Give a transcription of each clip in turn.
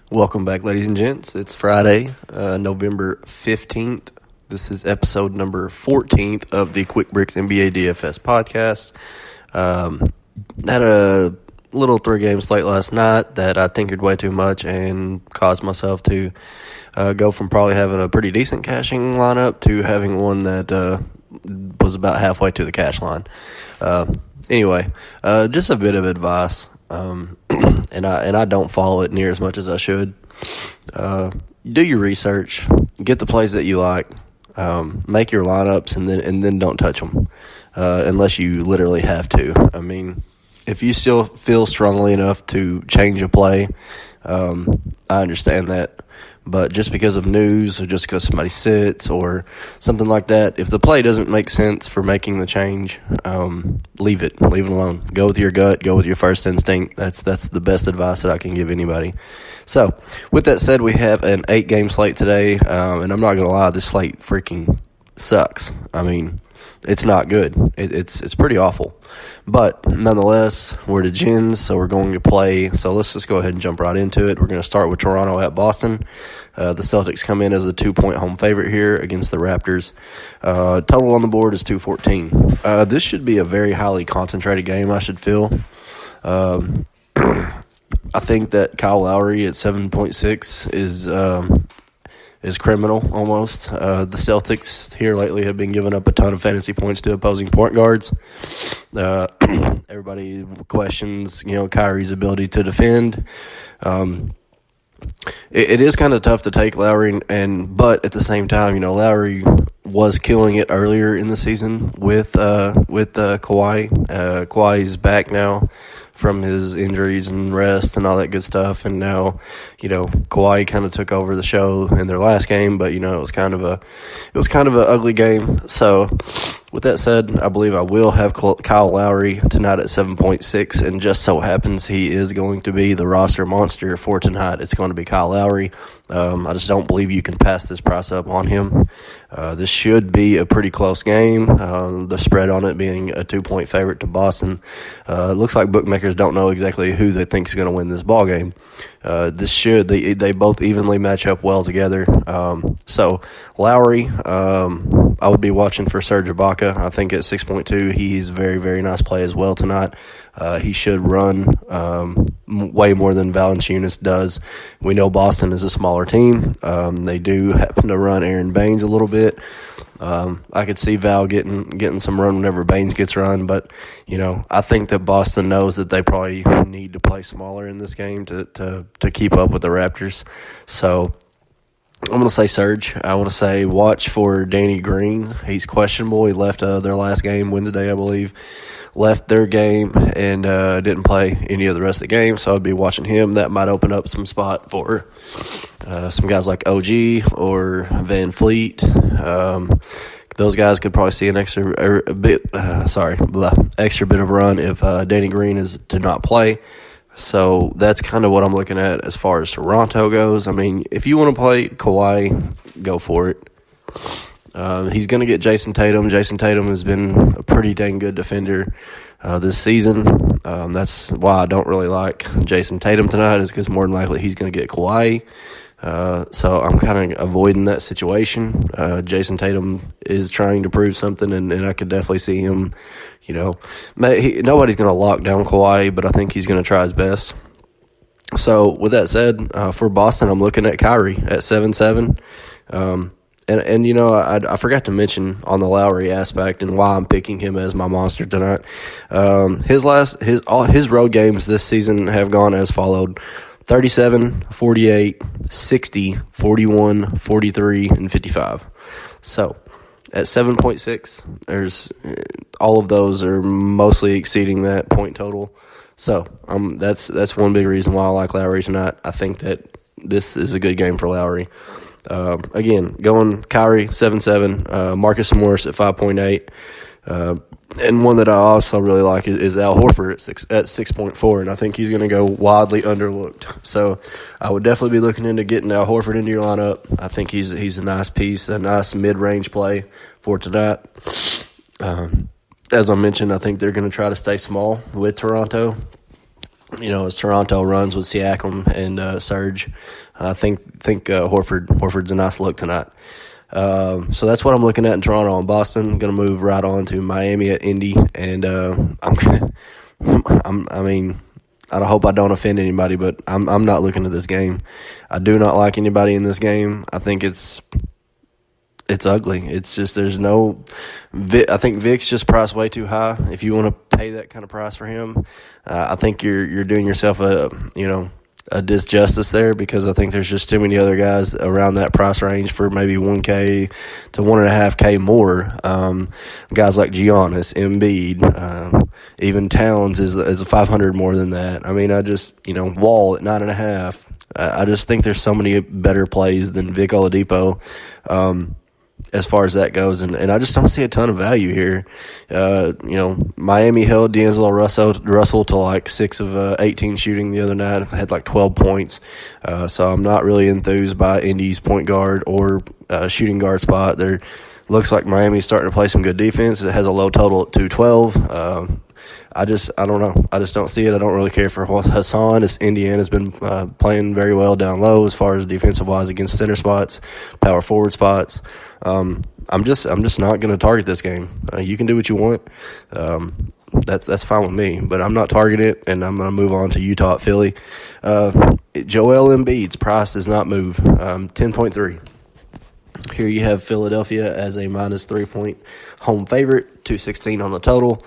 Welcome back, ladies and gents. It's Friday, November 15th. This is episode number 14th of the Quick Bricks NBA DFS Podcast. Had a little 3-game slate last night that I tinkered way too much and caused myself to go from probably having a pretty decent cashing lineup to having one that was about halfway to the cash line. Anyway, just a bit of advice. And I don't follow it near as much as I should. Do your research, get the plays that you like, make your lineups, and then don't touch them unless you literally have to. I mean, if you still feel strongly enough to change a play, I understand that. But just because of news or just because somebody sits or something like that, if the play doesn't make sense for making the change, leave it alone. Go with your gut. Go with your first instinct. That's the best advice that I can give anybody. So, with that said, we have an 8-game slate today, and I'm not going to lie, this slate freaking sucks. I mean, it's not good. It's pretty awful. But nonetheless, we're the Gins, so we're going to play. So let's just go ahead and jump right into it. We're going to start with Toronto at Boston. The Celtics come in as a 2-point home favorite here against the Raptors. Total on the board is 214. This should be a very highly concentrated game, I should feel. I think that Kyle Lowry at 7.6 is criminal almost. The Celtics here lately have been giving up a ton of fantasy points to opposing point guards. Everybody questions, Kyrie's ability to defend. It is kind of tough to take Lowry, but at the same time, Lowry was killing it earlier in the season with Kawhi. Kawhi's back now from his injuries and rest and all that good stuff, and now, Kawhi kind of took over the show in their last game, but it was kind of a ugly game. So, with that said, I believe I will have Kyle Lowry tonight at 7.6, and just so happens he is going to be the roster monster for tonight. It's going to be Kyle Lowry. I just don't believe you can pass this price up on him. This should be a pretty close game. The spread on it being a 2-point favorite to Boston. It looks like bookmakers don't know exactly who they think is going to win this ball game. They both evenly match up well together. So Lowry, I would be watching for Serge Ibaka. I think at 6.2, he's a very, very nice play as well tonight. He should run way more than Valanciunas does. We know Boston is a smaller team. They do happen to run Aaron Baines a little bit. I could see Val getting some run whenever Baines gets run, but I think that Boston knows that they probably need to play smaller in this game to keep up with the Raptors. So I'm going to say Serge. I want to say watch for Danny Green. He's questionable. He left their last game Wednesday, I believe. Left their game and didn't play any of the rest of the game, so I'd be watching him. That might open up some spot for some guys like OG or Van Fleet. Those guys could probably see an extra bit of run if Danny Green did not play. So that's kind of what I'm looking at as far as Toronto goes. I mean, if you want to play Kawhi, go for it. He's going to get Jason Tatum. Jason Tatum has been a pretty dang good defender this season. That's why I don't really like Jason Tatum tonight, is because more than likely he's going to get Kawhi. So I'm kind of avoiding that situation. Jason Tatum is trying to prove something, and I could definitely see him, nobody's going to lock down Kawhi, but I think he's going to try his best. So with that said, for Boston, I'm looking at Kyrie at 7.7. I forgot to mention on the Lowry aspect and why I'm picking him as my monster tonight. His road games this season have gone as followed: 37, 48, 60, 41, 43, and 55. So at 7.6, there's all of those are mostly exceeding that point total. So that's one big reason why I like Lowry tonight. I think that this is a good game for Lowry. Again, going Kyrie 7.7, Marcus Morris at 5.8, and one that I also really like is Al Horford at 6.4, and I think he's going to go wildly underlooked. So I would definitely be looking into getting Al Horford into your lineup. I think he's a nice piece, a nice mid-range play for tonight. As I mentioned, I think they're going to try to stay small with Toronto. as Toronto runs with Siakam and Serge. I think Horford's a nice look tonight. So that's what I'm looking at in Toronto and Boston. I'm going to move right on to Miami at Indy, and I hope I don't offend anybody, but I'm not looking at this game. I do not like anybody in this game. I think it's ugly. It's just there's no. I think Vic's just priced way too high. If you want to pay that kind of price for him, I think you're doing yourself a disjustice there, because I think there's just too many other guys around that price range for maybe $1K to $1.5K more. Guys like Giannis, Embiid, even Towns is 500 more than that. I mean, Wall at 9.5. I just think there's so many better plays than Vic Oladipo. As far as that goes, and I just don't see a ton of value here. Miami held D'Angelo Russell to like 6 of 18 shooting the other night. Had like 12 points. So I'm not really enthused by Indy's point guard or shooting guard spot. There looks like Miami's starting to play some good defense. It has a low total at 212. I don't know. I just don't see it. I don't really care for Hassan. Indiana's been playing very well down low as far as defensive-wise against center spots, power forward spots. I'm just not going to target this game. You can do what you want. That's fine with me, but I'm not targeting it, and I'm going to move on to Utah at Philly. Joel Embiid's price does not move, 10.3. Here you have Philadelphia as a minus 3-point home favorite, 216 on the total.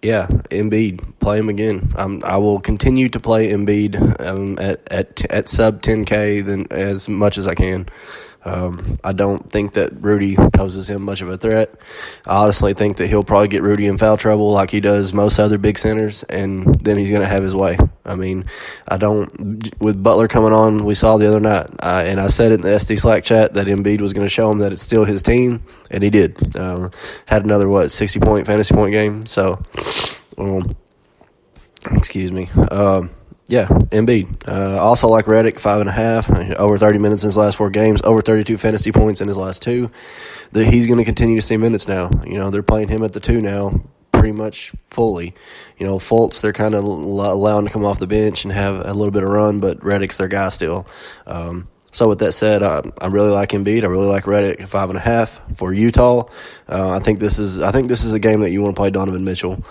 Embiid, play him again. I will continue to play Embiid at sub 10K than as much as I can. I don't think that Rudy poses him much of a threat. I honestly think that he'll probably get Rudy in foul trouble like he does most other big centers, and then he's going to have his way. I mean, with Butler coming on, we saw the other night, and I said it in the SD Slack chat that Embiid was going to show him that it's still his team, and he did. Had another, 60-point fantasy point game, so, excuse me. Embiid. Also like Redick, 5.5, over 30 minutes in his last 4 games, over 32 fantasy points in his last 2. He's going to continue to see minutes now. They're playing him at the 2 now pretty much fully. Fultz, they're kind of allowing to come off the bench and have a little bit of run, but Redick's their guy still. So with that said, I really like Embiid. I really like Redick at 5.5 for Utah. I think this is a game that you want to play Donovan Mitchell.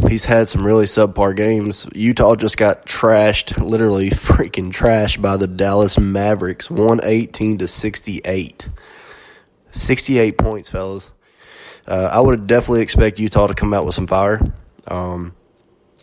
He's had some really subpar games. Utah just got trashed, literally freaking trashed by the Dallas Mavericks, 118-68. 68 points, fellas. I would definitely expect Utah to come out with some fire.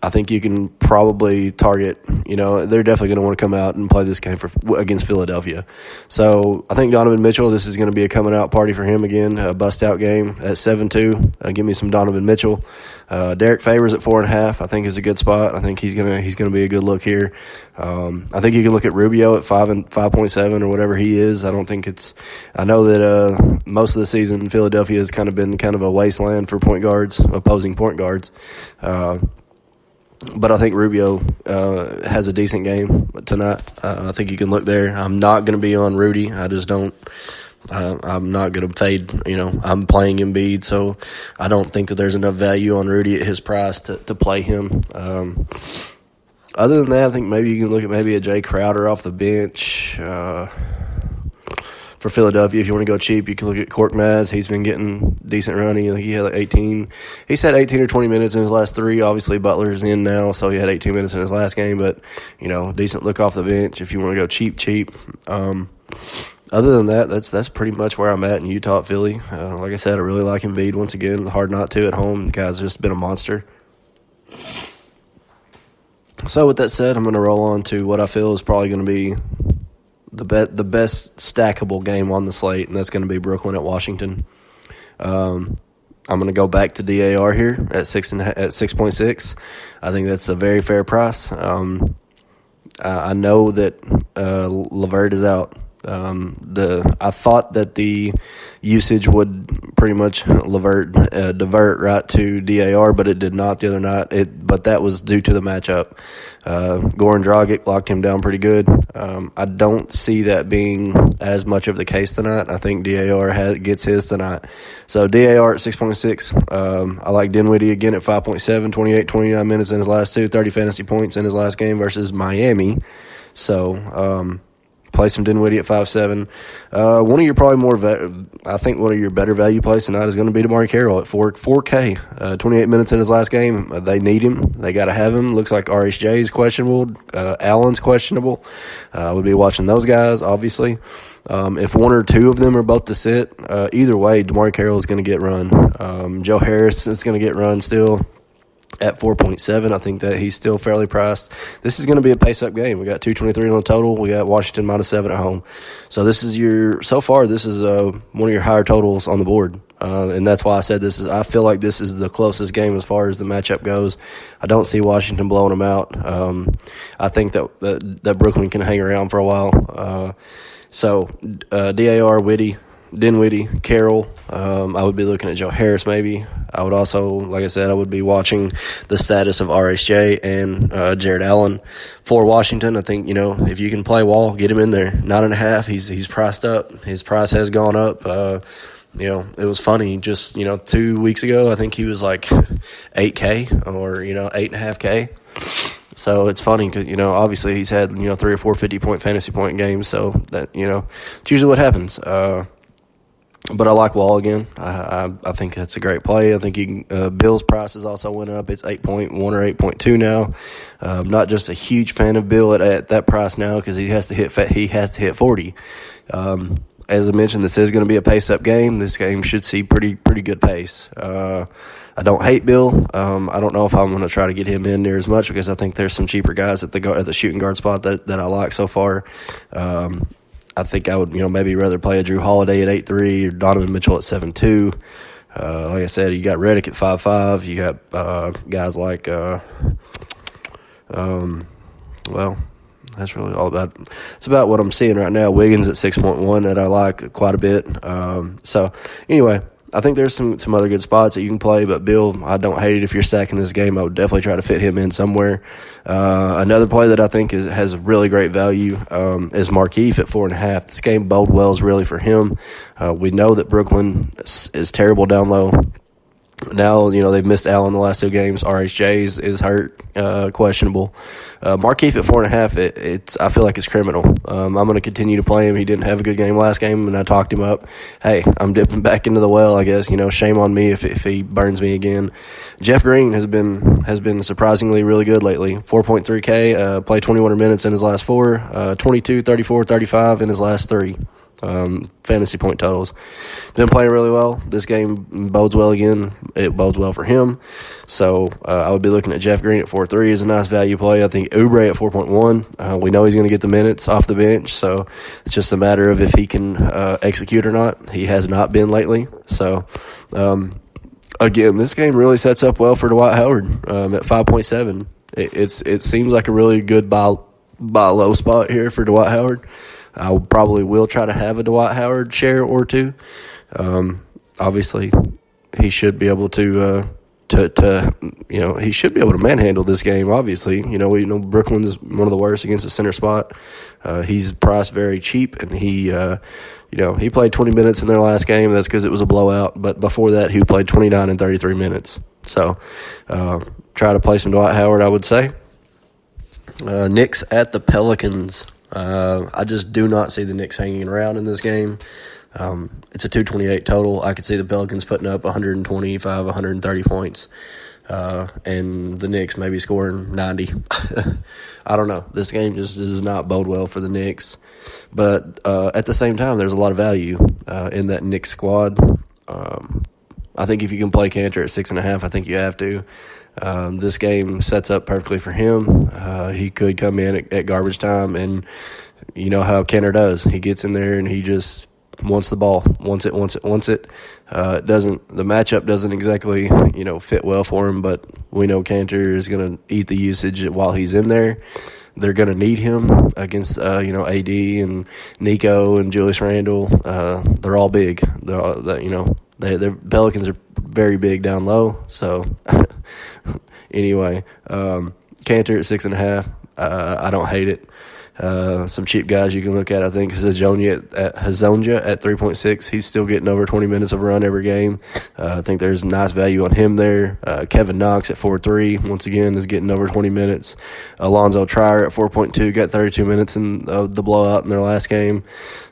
I think you can probably target, they're definitely going to want to come out and play this game against Philadelphia. So I think Donovan Mitchell, this is going to be a coming out party for him again, a bust out game at 7-2. Give me some Donovan Mitchell. Derek Favors at 4.5, I think is a good spot. I think he's gonna be a good look here. I think you can look at Rubio at 5.7 or whatever he is. I know that most of the season Philadelphia has kind of been a wasteland for opposing point guards. But I think Rubio has a decent game tonight. I think you can look there. I'm not going to be on Rudy. I just don't. I'm not going to fade. I'm playing Embiid, so I don't think that there's enough value on Rudy at his price to play him. Other than that, I think maybe you can look at a Jay Crowder off the bench. For Philadelphia, if you want to go cheap, you can look at Korkmaz. He's been getting decent running. I think he had 18. He's had 18 or 20 minutes in his last 3. Obviously, Butler's in now, so he had 18 minutes in his last game. But, decent look off the bench if you want to go cheap. Other than that, that's pretty much where I'm at in Utah at Philly. Like I said, I really like Embiid once again. Hard not to at home. The guy's just been a monster. So with that said, I'm going to roll on to what I feel is probably going to be the best stackable game on the slate, and that's going to be Brooklyn at Washington. I'm going to go back to DAR here at 6.6. I think that's a very fair price. I know that LeVert is out. I thought that the usage would pretty much divert right to DAR, but it did not the other night. But that was due to the matchup. Goran Dragic locked him down pretty good. I don't see that being as much of the case tonight. I think DAR gets his tonight. So DAR at 6.6. I like Dinwiddie again at 5.7, 28, 29 minutes in his last 30 fantasy points in his last game versus Miami. So, play some Dinwiddie at 5.7. One of your one of your better value plays tonight is going to be DeMar Carroll at 4K. 28 minutes in his last game. They need him. They got to have him. Looks like RSJ is questionable. Allen's questionable. We'll be watching those guys, obviously. If one or two of them are both to sit, either way, DeMar Carroll is going to get run. Joe Harris is going to get run still. At 4.7, I think that he's still fairly priced. This is going to be a pace-up game. We got 223 on the total. We got Washington -7 at home. So this is one of your higher totals on the board. And that's why I said I feel like this is the closest game as far as the matchup goes. I don't see Washington blowing them out. I think that Brooklyn can hang around for a while. DAR, Dinwiddie, Carroll. I would be looking at Joe Harris maybe. I would also, like I said, I would be watching the status of RSJ and Jared Allen for Washington. I think, if you can play Wall, get him in there. 9.5, he's priced up. His price has gone up. It was funny. Just, 2 weeks ago, I think he was like 8K or, 8.5K. So it's funny because, obviously he's had, 3 or 4 50-point fantasy point games. So that, it's usually what happens. But I like Wall again. I think that's a great play. I think Bill's prices also went up. It's 8.1 or 8.2 now. Not just a huge fan of Bill at that price now because he has to hit 40. As I mentioned, this is going to be a pace-up game. This game should see pretty good pace. I don't hate Bill. I don't know if I'm going to try to get him in there as much because I think there's some cheaper guys at the shooting guard spot that I like so far. I think I would, maybe rather play a Drew Holiday at 8.3 or Donovan Mitchell at 7.2. Like I said, you got Redick at 5.5. You got guys like, that's really all about. It's about what I'm seeing right now. Wiggins at 6.1 that I like quite a bit. So anyway, I think there's some other good spots that you can play, but Bill, I don't hate it if you're stacking this game. I would definitely try to fit him in somewhere. Another play that I think has really great value is Markieff at 4.5. This game bode well is really for him. We know that Brooklyn is terrible down low. Now, they've missed Allen the last 2 games. RSJ is hurt, questionable. Markieff at 4.5, I feel like it's criminal. I'm going to continue to play him. He didn't have a good game last game, and I talked him up. Hey, I'm dipping back into the well, I guess. Shame on me if he burns me again. Jeff Green has been surprisingly really good lately. 4.3K, played 21 minutes in his last 4, 22, 34, 35 in his last 3. Fantasy point totals. Been playing really well. This game bodes well again. It bodes well for him. So I would be looking at Jeff Green at 4.3 is a nice value play. I think Oubre at 4.1. We know he's going to get the minutes off the bench, so it's just a matter of if he can execute or not. He has not been lately. So again, this game really sets up well for Dwight Howard at 5.7. It seems like a really good buy low spot here for Dwight Howard. I probably will try to have a Dwight Howard share or two. Obviously, he should be able to he should be able to manhandle this game. Obviously, we know Brooklyn is one of the worst against the center spot. He's priced very cheap, and he played 20 minutes in their last game. That's because it was a blowout. But before that, he played 29 and 33 minutes. So, try to play some Dwight Howard, I would say. Knicks at the Pelicans. I just do not see the Knicks hanging around in this game. It's a 228 total. I could see the Pelicans putting up 125, 130 points, and the Knicks maybe scoring 90. I don't know. This game just does not bode well for the Knicks. But at the same time, there's a lot of value in that Knicks squad. I think if you can play Cantor at 6.5, I think you have to. This game sets up perfectly for him. He could come in at garbage time, and you know how Kenner does. He gets in there and he just wants the ball, wants it. The matchup doesn't exactly, fit well for him, but we know Cantor is going to eat the usage while he's in there. they're going to need him against AD and Nico and Julius Randle. They're all big. The Pelicans are very big down low. So anyway, Cantor at 6.5. I don't hate it. Some cheap guys you can look at, I think, Hezonja at 3.6. He's still getting over 20 minutes of run every game. I think there's nice value on him there. Kevin Knox at 4.3, once again, is getting over 20 minutes. Alonzo Trier at 4.2, got 32 minutes in the blowout in their last game.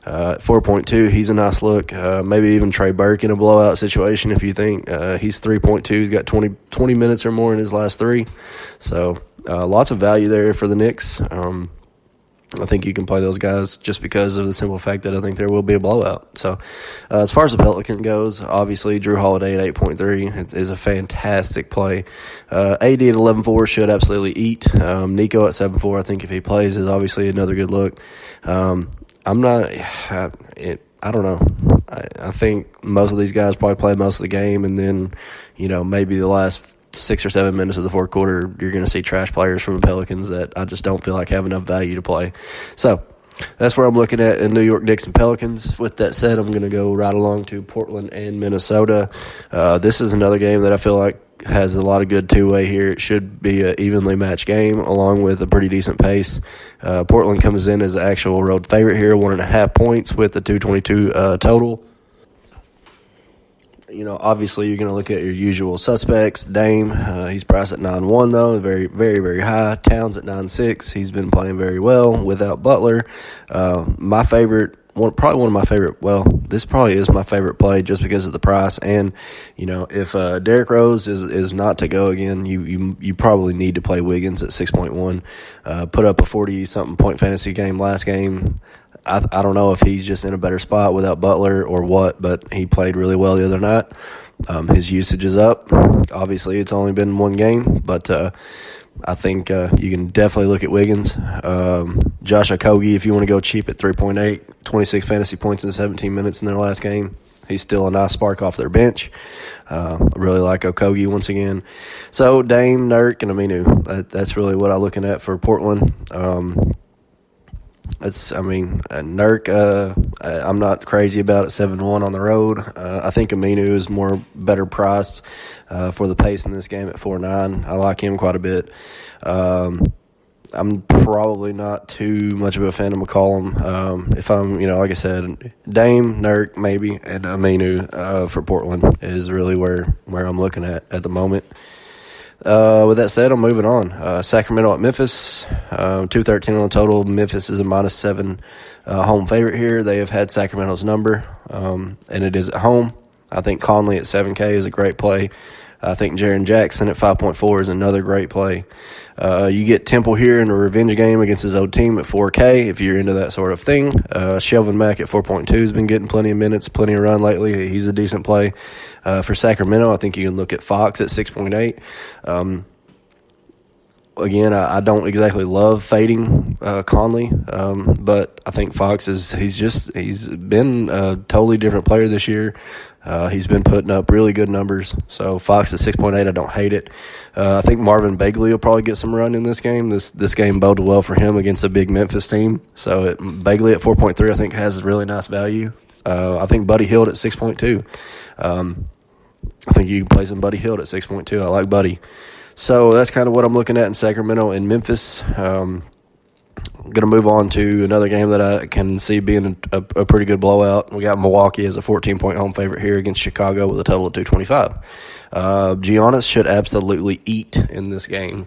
At 4.2, he's a nice look. Maybe even Trey Burke in a blowout situation if you think. He's 3.2. He's got 20 minutes or more in his last three. So lots of value there for the Knicks. I think you can play those guys just because of the simple fact that I think there will be a blowout. So as far as the Pelican goes, obviously Drew Holiday at 8.3 is a fantastic play. AD at 11.4 should absolutely eat. Nico at 7.4, I think if he plays, is obviously another good look. I don't know. I think most of these guys probably play most of the game, and then, maybe the last 6 or 7 minutes of the fourth quarter, you're going to see trash players from the Pelicans that I just don't feel like have enough value to play. So that's where I'm looking at in New York Knicks and Pelicans. With that said, I'm going to go right along to Portland and Minnesota. This is another game that I feel like has a lot of good two-way here. It should be an evenly matched game along with a pretty decent pace. Portland comes in as the actual road favorite here, 1.5 points with the 222 total. Obviously you're going to look at your usual suspects. Dame, he's priced at 9.1 though, very, very, very high. Towns at 9.6. He's been playing very well without Butler. My favorite, probably one of my favorite. Well, this probably is my favorite play just because of the price. And if Derrick Rose is not to go again, you probably need to play Wiggins at 6.1. Put up a 40-something point fantasy game last game. I don't know if he's just in a better spot without Butler or what, but he played really well the other night. His usage is up. Obviously, it's only been one game, but I think you can definitely look at Wiggins. Josh Okogie, if you want to go cheap at 3.8, 26 fantasy points in 17 minutes in their last game. He's still a nice spark off their bench. I really like Okogie once again. So, Dame, Nurk, and Aminu. That's really what I'm looking at for Portland. Nurk, I'm not crazy about it, 7-1 on the road. I think Aminu is better priced for the pace in this game at 4.9. I like him quite a bit. I'm probably not too much of a fan of McCollum. If I'm, like I said, Dame, Nurk, maybe, and Aminu for Portland is really where I'm looking at the moment. With that said, I'm moving on. Sacramento at Memphis, 213 on the total. Memphis is a -7 home favorite here. They have had Sacramento's number, and it is at home. I think Conley at 7K is a great play. I think Jaren Jackson at 5.4 is another great play. You get Temple here in a revenge game against his old team at 4K if you're into that sort of thing. Shelvin Mack at 4.2 has been getting plenty of minutes, plenty of run lately. He's a decent play. For Sacramento, I think you can look at Fox at 6.8. Again, I don't exactly love fading Conley, but I think Fox he's been a totally different player this year. He's been putting up really good numbers. So Fox at 6.8, I don't hate it. I think Marvin Bagley will probably get some run in this game. This game boded well for him against a big Memphis team. So Bagley at 4.3, I think has really nice value. I think Buddy Hield at 6.2. I think you can play some Buddy Hield at 6.2. I like Buddy. So that's kind of what I'm looking at in Sacramento and Memphis. I'm going to move on to another game that I can see being a pretty good blowout. We got Milwaukee as a 14-point home favorite here against Chicago with a total of 225. Giannis should absolutely eat in this game.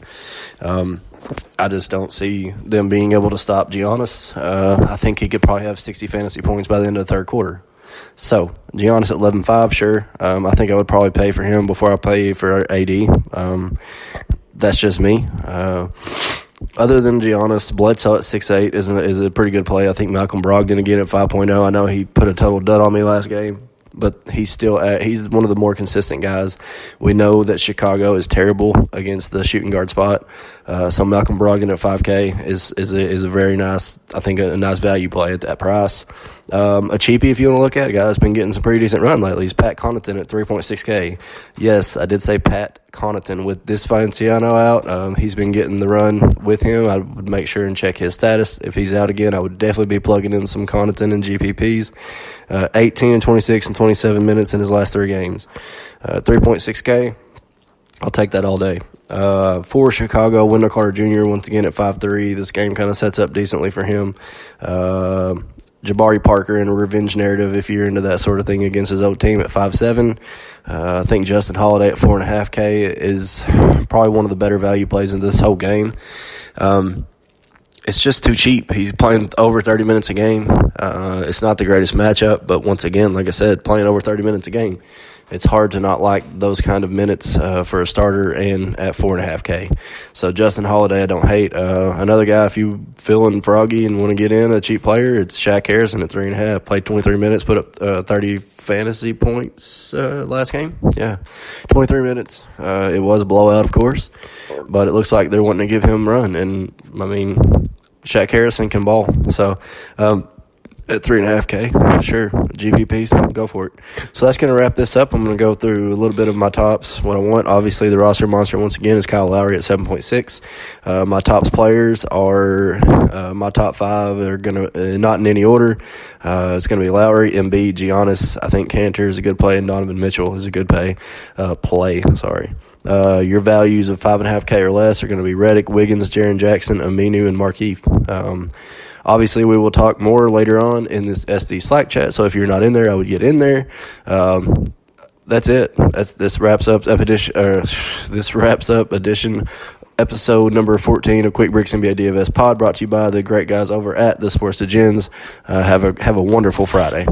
I just don't see them being able to stop Giannis. I think he could probably have 60 fantasy points by the end of the third quarter. So, Giannis at 11.5, sure. I think I would probably pay for him before I pay for AD. That's just me. Other than Giannis, Bledsoe at 6.8 is a pretty good play. I think Malcolm Brogdon again at 5.0. I know he put a total dud on me last game, but he's one of the more consistent guys. We know that Chicago is terrible against the shooting guard spot. So Malcolm Brogdon at 5K is a very nice I think a nice value play at that price. A cheapie, if you want to look at, a guy that's been getting some pretty decent run lately, is Pat Connaughton at 3.6K. Yes, I did say Pat Connaughton. With this Valenciano out, he's been getting the run with him. I would make sure and check his status. If he's out again, I would definitely be plugging in some Connaughton and GPPs. 18, 26, and 27 minutes in his last 3 games. 3.6K. I'll take that all day. For Chicago, Wendell Carter Jr. once again at 5'3". This game kind of sets up decently for him. Jabari Parker in a revenge narrative, if you're into that sort of thing, against his old team at 5'7". I think Justin Holiday at 4.5K is probably one of the better value plays in this whole game. It's just too cheap. He's playing over 30 minutes a game. It's not the greatest matchup, but once again, like I said, playing over 30 minutes a game, it's hard to not like those kind of minutes for a starter and at 4.5K. So Justin Holiday, I don't hate. Another guy, if you feeling froggy and want to get in a cheap player, it's Shaq Harrison at 3.5. Played 23 minutes, put up 30 fantasy points last game. Yeah, 23 minutes. It was a blowout, of course, but it looks like they're wanting to give him run. And, I mean, Shaq Harrison can ball. So, at 3.5K, sure, GPPs, go for it. So that's going to wrap this up. I'm going to go through a little bit of my tops, what I want. Obviously, the roster monster, once again, is Kyle Lowry at 7.6. My tops players are, my top 5 are going to, not in any order. It's going to be Lowry, Embiid, Giannis. I think Cantor is a good play, and Donovan Mitchell is a good play. Your values of 5.5K or less are going to be Redick, Wiggins, Jaren Jackson, Aminu, and Markieff. Obviously, we will talk more later on in this SD Slack chat, so if you're not in there, I would get in there. That's it. This wraps up episode number 14 of Quick Bricks NBA DFS Pod, brought to you by the great guys over at the Sports to Gens. Have a wonderful Friday.